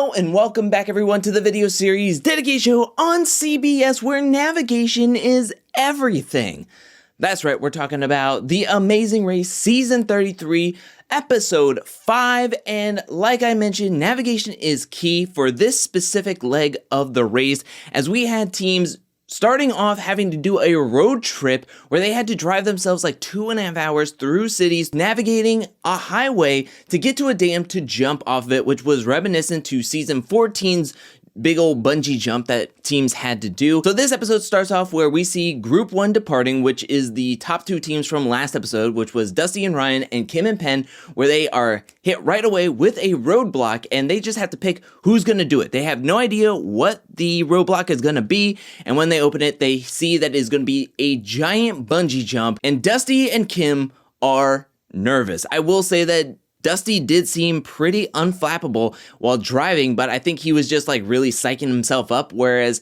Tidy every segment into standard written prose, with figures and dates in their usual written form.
Hello and welcome back everyone to the video series Dedication Show on CBS, where navigation is everything. That's right, we're talking about The Amazing Race Season 33, Episode 5, and like I mentioned, navigation is key for this specific leg of the race, as we had teams starting off having to do a road trip where they had to drive themselves like 2.5 hours through cities, navigating a highway to get to a dam to jump off of it, which was reminiscent to Season 14's big old bungee jump that teams had to do. So this episode starts off where we see Group 1 departing, which is the top 2 teams from last episode, which was Dusty and Ryan and Kim and Penn, where they are hit right away with a roadblock and they just have to pick who's going to do it. They have no idea what the roadblock is going to be, and when they open it, they see that it is going to be a giant bungee jump, and Dusty and Kim are nervous. I will say that Dusty did seem pretty unflappable while driving, but I think he was just like really psyching himself up, whereas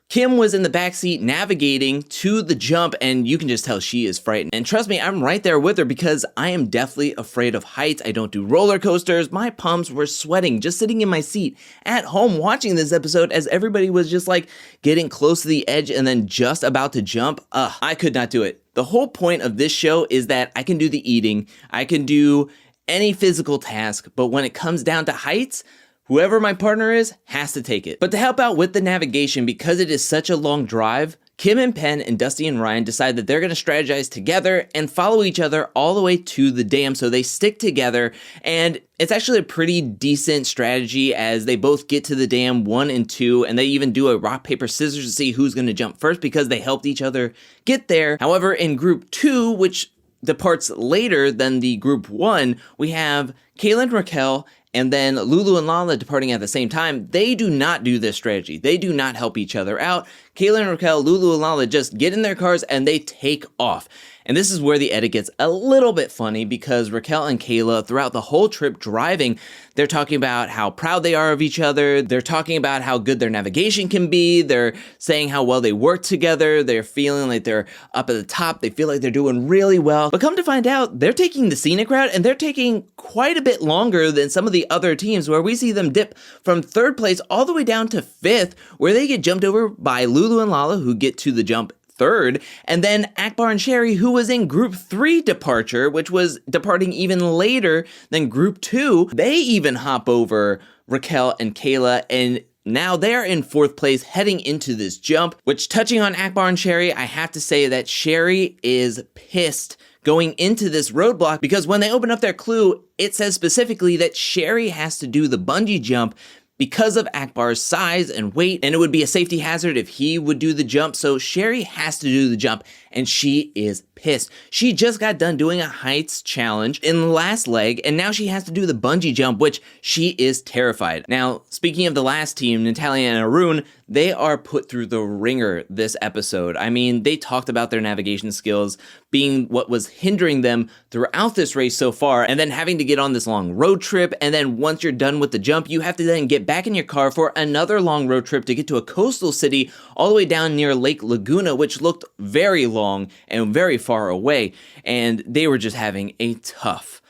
Kim was in the backseat navigating to the jump, and you can just tell she is frightened. And trust me, I'm right there with her because I am definitely afraid of heights. I don't do roller coasters. My palms were sweating just sitting in my seat at home watching this episode as everybody was just like getting close to the edge and then just about to jump. I could not do it. The whole point of this show is that I can do the eating, I can do any physical task, but when it comes down to heights, whoever my partner is has to take it. But to help out with the navigation, because it is such a long drive, Kim and Penn and Dusty and Ryan decide that they're going to strategize together and follow each other all the way to the dam, so they stick together, and it's actually a pretty decent strategy as they both get to the dam 1 and 2, and they even do a rock, paper, scissors to see who's going to jump first because they helped each other get there. However, in Group 2, which departs later than the Group 1, we have Kayla and Raquel and then Lulu and Lala departing at the same time. They do not do this strategy. They do not help each other out. Kayla and Raquel, Lulu and Lala just get in their cars and they take off. And this is where the edit gets a little bit funny because Raquel and Kayla, throughout the whole trip driving, they're talking about how proud they are of each other. They're talking about how good their navigation can be. They're saying how well they work together. They're feeling like they're up at the top. They feel like they're doing really well. But come to find out, they're taking the scenic route, and they're taking quite a bit longer than some of the other teams, where we see them dip from 3rd place all the way down to 5th, where they get jumped over by Lulu and Lala, who get to the jump 3rd, and then Akbar and Sherry, who was in Group 3 departure, which was departing even later than Group 2, they even hop over Raquel and Kayla, and now they're in 4th place heading into this jump, which, touching on Akbar and Sherry, I have to say that Sherry is pissed going into this roadblock because when they open up their clue, it says specifically that Sherry has to do the bungee jump because of Akbar's size and weight, and it would be a safety hazard if he would do the jump, so Sherry has to do the jump, and she is pissed. She just got done doing a heights challenge in the last leg, and now she has to do the bungee jump, which she is terrified. Now, speaking of the last team, Natalia and Arun, they are put through the ringer this episode. I mean, they talked about their navigation skills being what was hindering them throughout this race so far, and then having to get on this long road trip, and then once you're done with the jump, you have to then get back in your car for another long road trip to get to a coastal city all the way down near Lake Laguna, which looked very long and very far away, and they were just having a tough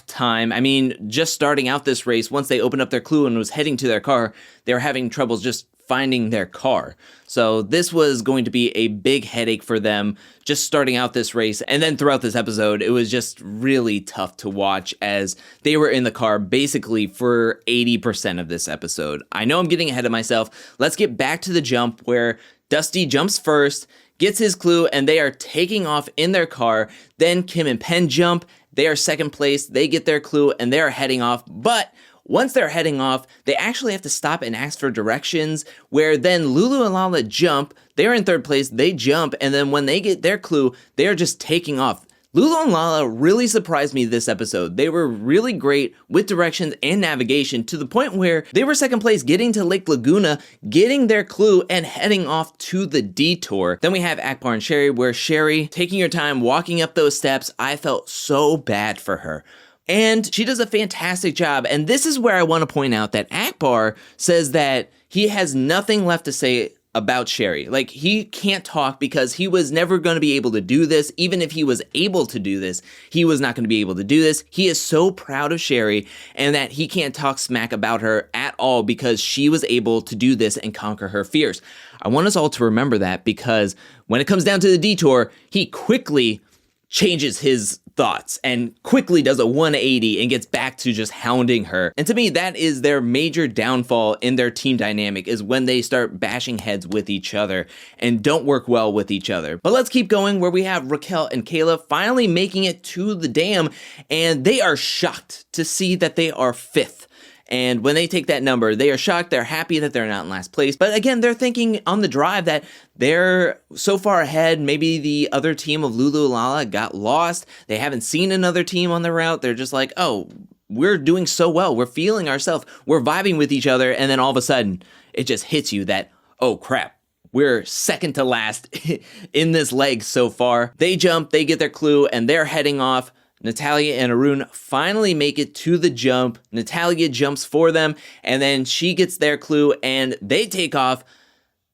time. I mean, just starting out this race, once they opened up their clue and was heading to their car, they were having troubles just finding their car. So this was going to be a big headache for them just starting out this race. And then throughout this episode, it was just really tough to watch as they were in the car basically for 80% of this episode. I know I'm getting ahead of myself. Let's get back to the jump where Dusty jumps first, gets his clue, and they are taking off in their car. Then Kim and Penn jump. They are 2nd place. They get their clue and they are heading off. But once they're heading off, they actually have to stop and ask for directions, where then Lulu and Lala jump. They're in 3rd place. They jump. And then when they get their clue, they are just taking off. Lulu and Lala really surprised me this episode. They were really great with directions and navigation, to the point where they were 2nd place getting to Lake Laguna, getting their clue, and heading off to the detour. Then we have Akbar and Sherry, where Sherry, taking her time, walking up those steps, I felt so bad for her. And she does a fantastic job. And this is where I want to point out that Akbar says that he has nothing left to say about Sherry. Like, he can't talk because he was never going to be able to do this. Even if he was able to do this, he was not going to be able to do this. He is so proud of Sherry and that he can't talk smack about her at all because she was able to do this and conquer her fears. I want us all to remember that, because when it comes down to the Detour, he quickly changes his thoughts and quickly does a 180 and gets back to just hounding her. And to me, that is their major downfall in their team dynamic, is when they start bashing heads with each other and don't work well with each other. But let's keep going, where we have Raquel and Kayla finally making it to the dam, and they are shocked to see that they are 5th. And when they take that number, they are shocked. They're happy that they're not in last place. But again, they're thinking on the drive that they're so far ahead. Maybe the other team of Lulu and Lala got lost. They haven't seen another team on the route. They're just like, oh, we're doing so well. We're feeling ourselves. We're vibing with each other. And then all of a sudden, it just hits you that, oh, crap. We're second to last in this leg so far. They jump, they get their clue, and they're heading off. Natalia and Arun finally make it to the jump. Natalia jumps for them, and then she gets their clue, and they take off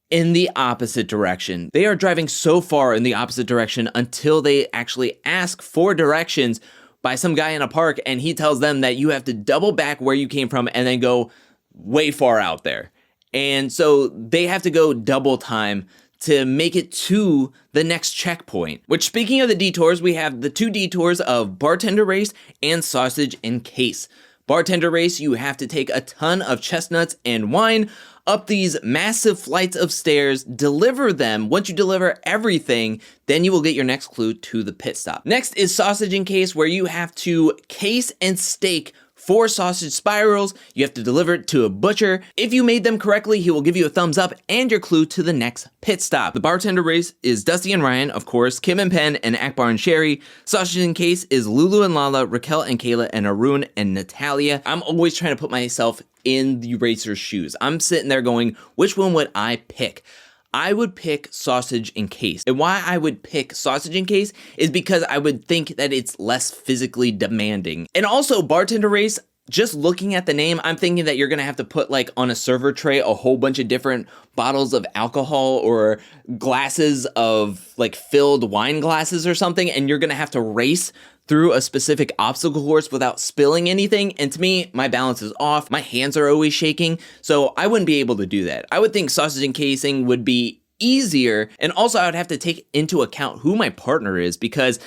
in the opposite direction. They are driving so far in the opposite direction until they actually ask for directions by some guy in a park, and he tells them that you have to double back where you came from and then go way far out there. And so they have to go double time to make it to the next checkpoint. Which, speaking of the detours, we have the 2 detours of bartender race and sausage and case. Bartender race, you have to take a ton of chestnuts and wine up these massive flights of stairs, deliver them. Once you deliver everything, then you will get your next clue to the pit stop. Next is sausage and case, where you have to case and stake 4 sausage spirals. You have to deliver it to a butcher. If you made them correctly, he will give you a thumbs up and your clue to the next pit stop. The bartender race is Dusty and Ryan, of course, Kim and Penn, and Akbar and Sherry. Sausage and case is Lulu and Lala, Raquel and Kayla, and Arun and Natalia. I'm always trying to put myself in the racer's shoes. I'm sitting there going, which one would I pick? I would pick sausage and case. And why I would pick sausage and case is because I would think that it's less physically demanding. And also, bartender race, just looking at the name, I'm thinking that you're gonna have to put, like, on a server tray a whole bunch of different bottles of alcohol or glasses of, like, filled wine glasses or something, and you're gonna have to race through a specific obstacle course without spilling anything. And to me, my balance is off. My hands are always shaking, so I wouldn't be able to do that. I would think sausage and casing would be easier, and also I would have to take into account who my partner is, because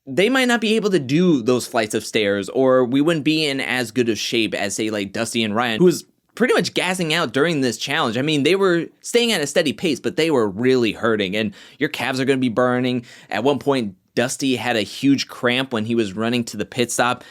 they might not be able to do those flights of stairs, or we wouldn't be in as good of shape as, say, like Dusty and Ryan, who was pretty much gassing out during this challenge. I mean, they were staying at a steady pace, but they were really hurting, and your calves are going to be burning. At one point, Dusty had a huge cramp when he was running to the pit stop.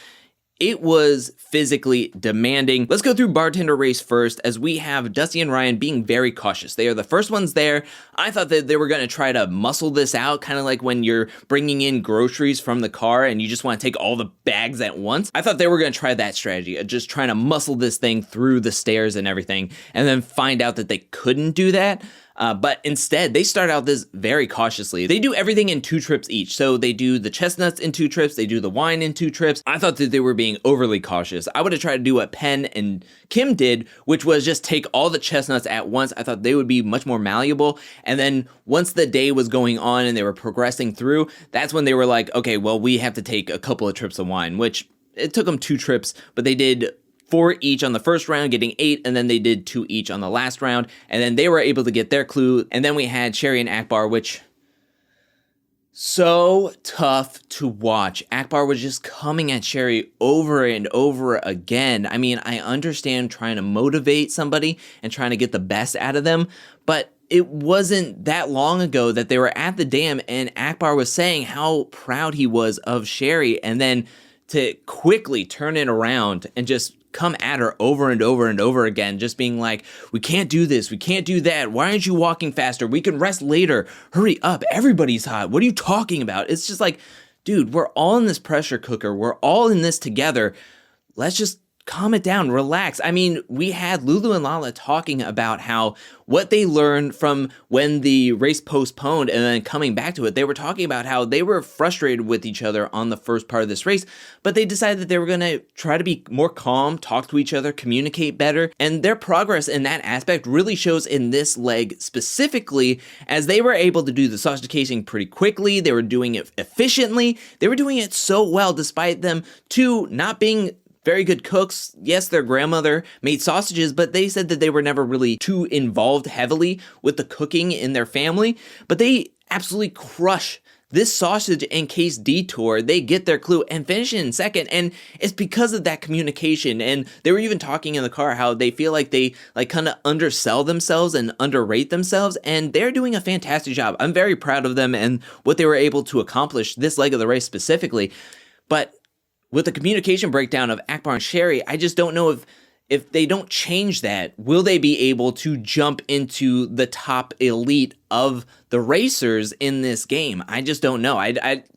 It was physically demanding. Let's go through bartender race first, as we have Dusty and Ryan being very cautious. They are the first ones there. I thought that they were going to try to muscle this out, kind of like when you're bringing in groceries from the car and you just want to take all the bags at once. I thought they were going to try that strategy of just trying to muscle this thing through the stairs and everything, and then find out that they couldn't do that. But instead, they start out this very cautiously. They do everything in 2 trips each. So they do the chestnuts in 2 trips. They do the wine in 2 trips. I thought that they were being overly cautious. I would have tried to do what Penn and Kim did, which was just take all the chestnuts at once. I thought they would be much more malleable. And then once the day was going on and they were progressing through, that's when they were like, okay, well, we have to take a couple of trips of wine, which it took them 2 trips, but they did 4 each on the first round, getting 8, and then they did 2 each on the last round, and then they were able to get their clue. And then we had Sherry and Akbar, which, so tough to watch. Akbar was just coming at Sherry over and over again. I mean, I understand trying to motivate somebody and trying to get the best out of them, but it wasn't that long ago that they were at the dam and Akbar was saying how proud he was of Sherry, and then to quickly turn it around and just come at her over and over and over again, just being like, we can't do this, we can't do that, why aren't you walking faster, we can rest later, hurry up, everybody's hot, what are you talking about? It's just like, dude, we're all in this pressure cooker, we're all in this together, let's just calm it down, relax. I mean, we had Lulu and Lala talking about how what they learned from when the race postponed and then coming back to it. They were talking about how they were frustrated with each other on the first part of this race, but they decided that they were going to try to be more calm, talk to each other, communicate better, and their progress in that aspect really shows in this leg specifically, as they were able to do the sausage casing pretty quickly. They were doing it efficiently. They were doing it so well despite them two not being very good cooks. Yes, their grandmother made sausages, but they said that they were never really too involved heavily with the cooking in their family. But they absolutely crush this sausage and case Detour. They get their clue and finish it in second, and it's because of that communication. And they were even talking in the car how they feel like they kind of undersell themselves and underrate themselves, and they're doing a fantastic job. I'm very proud of them and what they were able to accomplish this leg of the race specifically. But with the communication breakdown of Akbar and Sherry, I just don't know if they don't change that, will they be able to jump into the top elite of the racers in this game? I just don't know.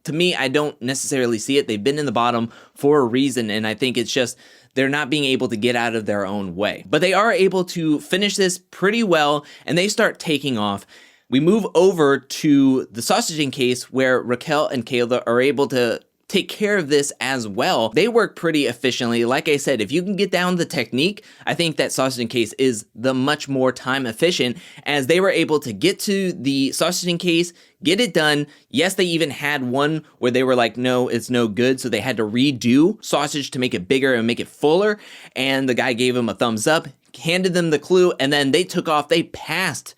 To me, I don't necessarily see it. They've been in the bottom for a reason, and I think it's just they're not being able to get out of their own way. But they are able to finish this pretty well, and they start taking off. We move over to the sausaging case where Raquel and Kayla are able to take care of this as well. They work pretty efficiently. Like I said, if you can get down the technique, I think that sausaging case is the much more time efficient, as they were able to get to the sausaging case, get it done. Yes, they even had one where they were like, no, it's no good. So they had to redo sausage to make it bigger and make it fuller. And the guy gave them a thumbs up, handed them the clue, and then they took off. They passed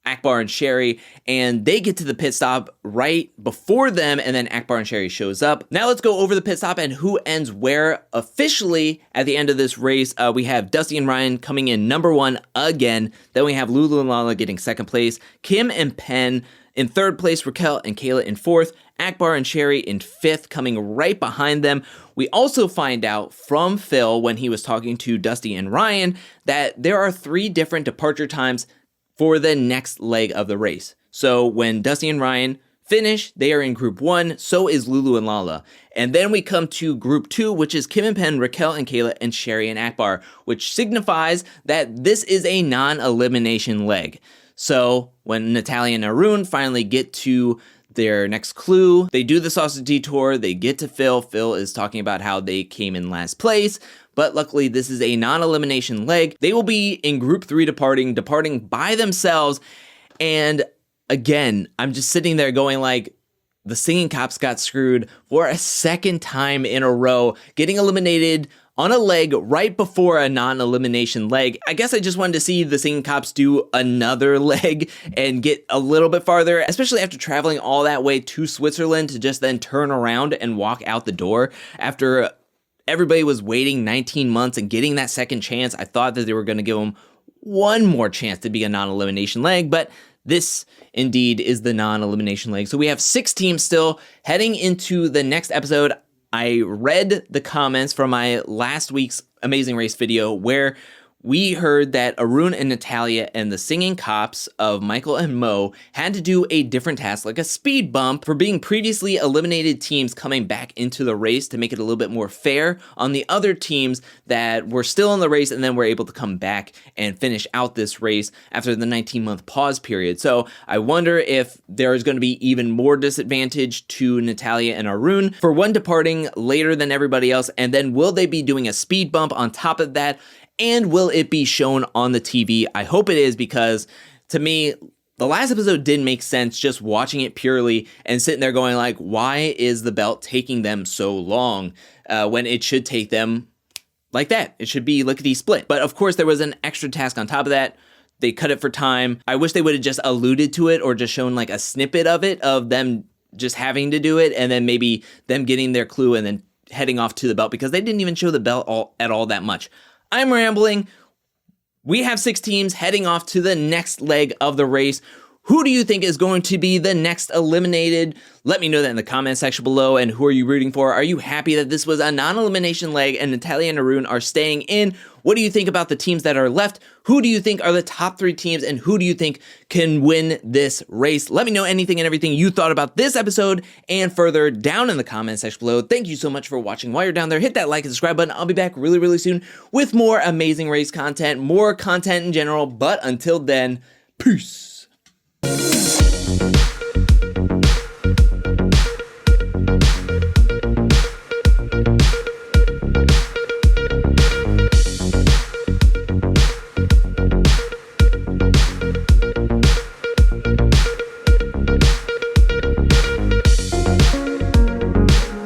Akbar and Sherry, and they get to the pit stop right before them, and then Akbar and Sherry shows up. Now let's go over the pit stop and who ends where. Officially, at the end of this race, we have Dusty and Ryan coming in number one again. Then we have Lulu and Lala getting second place, Kim and Penn in third place, Raquel and Kayla in fourth, Akbar and Sherry in fifth, coming right behind them. We also find out from Phil when he was talking to Dusty and Ryan that there are 3 different departure times for the next leg of the race. So when Dusty and Ryan finish, they are in group 1, so is Lulu and Lala. And then we come to group 2, which is Kim and Penn, Raquel and Kayla, and Sherry and Akbar, which signifies that this is a non-elimination leg. So when Natalia and Arun finally get to their next clue, they do the sausage detour, they get to Phil. Phil is talking about how they came in last place, but luckily this is a non-elimination leg. They will be in group 3 departing by themselves. And again, I'm just sitting there going like, the singing cops got screwed for a second time in a row, getting eliminated on a leg right before a non-elimination leg. I guess I just wanted to see the singing cops do another leg and get a little bit farther, especially after traveling all that way to Switzerland to just then turn around and walk out the door after everybody was waiting 19 months and getting that second chance. I thought that they were going to give them one more chance to be a non-elimination leg, but this indeed is the non-elimination leg. So we have 6 teams still heading into the next episode. I read the comments from my last week's Amazing Race video where we heard that Arun and Natalia and the singing cops of Michael and Mo had to do a different task, like a speed bump, for being previously eliminated teams coming back into the race to make it a little bit more fair on the other teams that were still in the race and then were able to come back and finish out this race after the 19-month pause period. So I wonder if there is going to be even more disadvantage to Natalia and Arun for one departing later than everybody else, and then will they be doing a speed bump on top of that? And will it be shown on the TV? I hope it is, because to me, the last episode didn't make sense just watching it purely and sitting there going like, why is the belt taking them so long when it should take them like that? It should be lickety split. But of course, there was an extra task on top of that. They cut it for time. I wish they would have just alluded to it or just shown like a snippet of it, of them just having to do it, and then maybe them getting their clue and then heading off to the belt, because they didn't even show the belt at all that much. I'm rambling. We have 6 teams heading off to the next leg of the race. Who do you think is going to be the next eliminated? Let me know that in the comment section below. And who are you rooting for? Are you happy that this was a non-elimination leg and Natalia and Arun are staying in? What do you think about the teams that are left? Who do you think are the top 3 teams? And who do you think can win this race? Let me know anything and everything you thought about this episode and further down in the comment section below. Thank you so much for watching. While you're down there, hit that like and subscribe button. I'll be back really, really soon with more Amazing Race content, more content in general. But until then, peace.